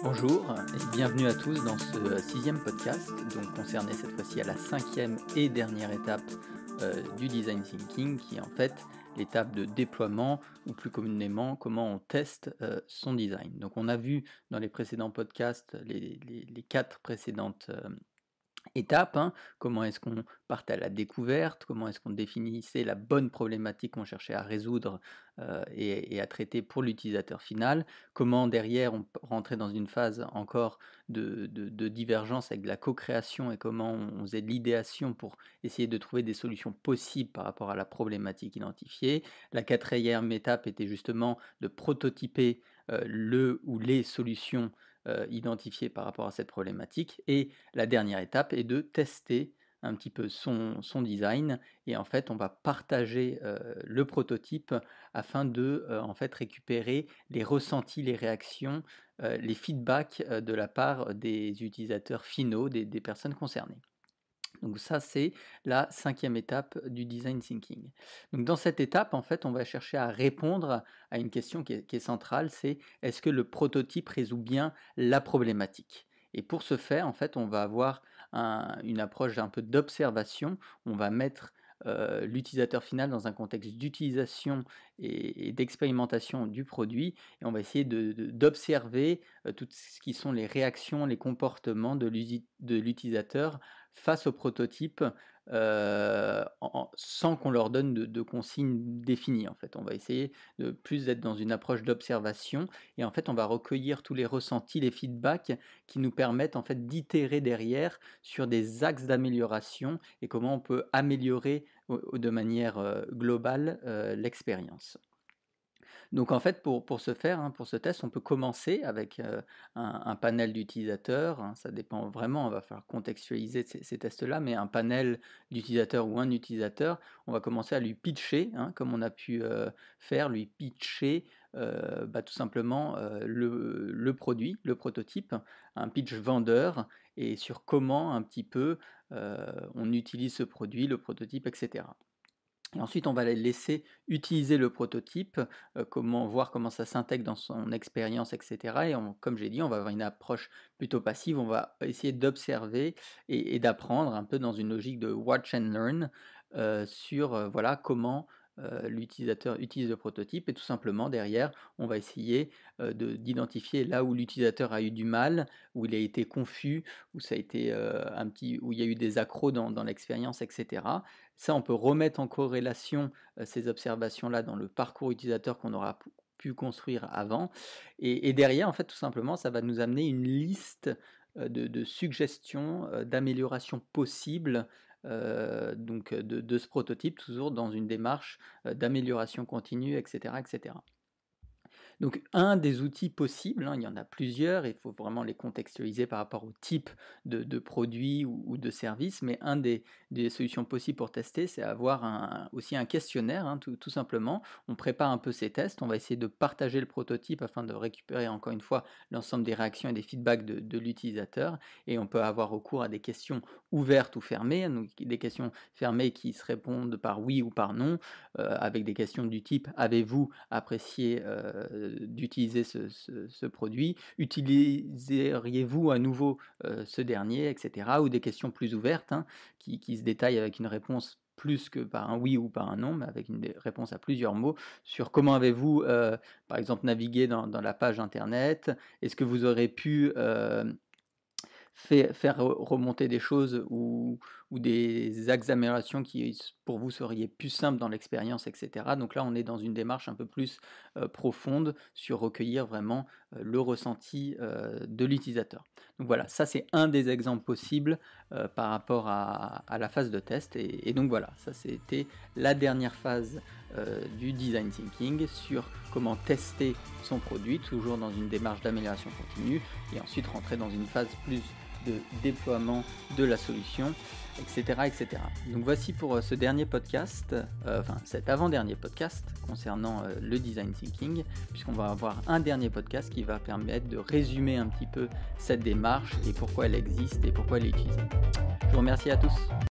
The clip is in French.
Bonjour et bienvenue à tous dans ce sixième podcast, donc concerné cette fois-ci à la cinquième et dernière étape du design thinking, qui est en fait l'étape de déploiement ou plus communément comment on teste son design. Donc on a vu dans les précédents podcasts les quatre précédentes étapes, hein. Comment est-ce qu'on partait à la découverte, comment est-ce qu'on définissait la bonne problématique qu'on cherchait à résoudre et à traiter pour l'utilisateur final, comment derrière on rentrait dans une phase encore de divergence avec de la co-création et comment on faisait de l'idéation pour essayer de trouver des solutions possibles par rapport à la problématique identifiée. La quatrième étape était justement de prototyper le ou les solutions identifiées par rapport à cette problématique, et la dernière étape est de tester un petit peu son design, et en fait on va partager le prototype afin de en fait récupérer les ressentis, les réactions, les feedbacks de la part des utilisateurs finaux, des personnes concernées. Donc ça, c'est la cinquième étape du design thinking. Donc dans cette étape, en fait, on va chercher à répondre à une question qui est centrale, c'est est-ce que le prototype résout bien la problématique? Et pour ce faire, en fait, on va avoir une approche un peu d'observation. On va mettre l'utilisateur final dans un contexte d'utilisation et d'expérimentation du produit, et on va essayer d'observer tout ce qui sont les réactions, les comportements de l'utilisateur face au prototype, sans qu'on leur donne de consignes définies. En fait, on va essayer de plus d'être dans une approche d'observation, et en fait, on va recueillir tous les ressentis, les feedbacks qui nous permettent en fait d'itérer derrière sur des axes d'amélioration et comment on peut améliorer de manière globale l'expérience. Donc en fait, pour ce faire, hein, pour ce test, on peut commencer avec un panel d'utilisateurs, hein. Ça dépend vraiment, on va falloir contextualiser ces tests-là, mais un panel d'utilisateurs ou un utilisateur, on va commencer à lui pitcher, hein, comme on a pu faire, lui pitcher tout simplement le produit, le prototype, un pitch vendeur, et sur comment un petit peu on utilise ce produit, le prototype, etc. Et ensuite, on va les laisser utiliser le prototype, voir comment ça s'intègre dans son expérience, etc. Et comme j'ai dit, on va avoir une approche plutôt passive. On va essayer d'observer et d'apprendre un peu dans une logique de watch and learn sur voilà, comment l'utilisateur utilise le prototype, et tout simplement derrière, on va essayer d'identifier là où l'utilisateur a eu du mal, où il a été confus, où ça a été où il y a eu des accros dans l'expérience, etc. Ça, on peut remettre en corrélation ces observations-là dans le parcours utilisateur qu'on aura pu construire avant. Et derrière, en fait, tout simplement, ça va nous amener une liste de suggestions, d'améliorations possibles de ce prototype, toujours dans une démarche d'amélioration continue, etc., etc. Donc un des outils possibles, hein, il y en a plusieurs, il faut vraiment les contextualiser par rapport au type de produit ou de service, mais des solutions possibles pour tester, c'est avoir aussi un questionnaire, hein, tout simplement. On prépare un peu ces tests, on va essayer de partager le prototype afin de récupérer encore une fois l'ensemble des réactions et des feedbacks de l'utilisateur, et on peut avoir recours à des questions ouvertes ou fermées, donc des questions fermées qui se répondent par oui ou par non, avec des questions du type avez-vous apprécié d'utiliser ce produit, utiliseriez-vous à nouveau ce dernier, etc. Ou des questions plus ouvertes, hein, qui se détaillent avec une réponse plus que par un oui ou par un non, mais avec une réponse à plusieurs mots, sur comment avez-vous, par exemple, navigué dans la page internet, est-ce que vous aurez pu faire remonter des choses ou des axes d'amélioration qui pour vous seriez plus simples dans l'expérience, etc. Donc là, on est dans une démarche un peu plus profonde sur recueillir vraiment le ressenti de l'utilisateur. Donc voilà, ça c'est un des exemples possibles par rapport à la phase de test. Et donc voilà, ça c'était la dernière phase du design thinking sur comment tester son produit, toujours dans une démarche d'amélioration continue, et ensuite rentrer dans une phase plus de déploiement de la solution, etc., etc. Donc voici pour ce dernier podcast, cet avant-dernier podcast concernant le design thinking, puisqu'on va avoir un dernier podcast qui va permettre de résumer un petit peu cette démarche et pourquoi elle existe et pourquoi elle est utilisée. Je vous remercie à tous.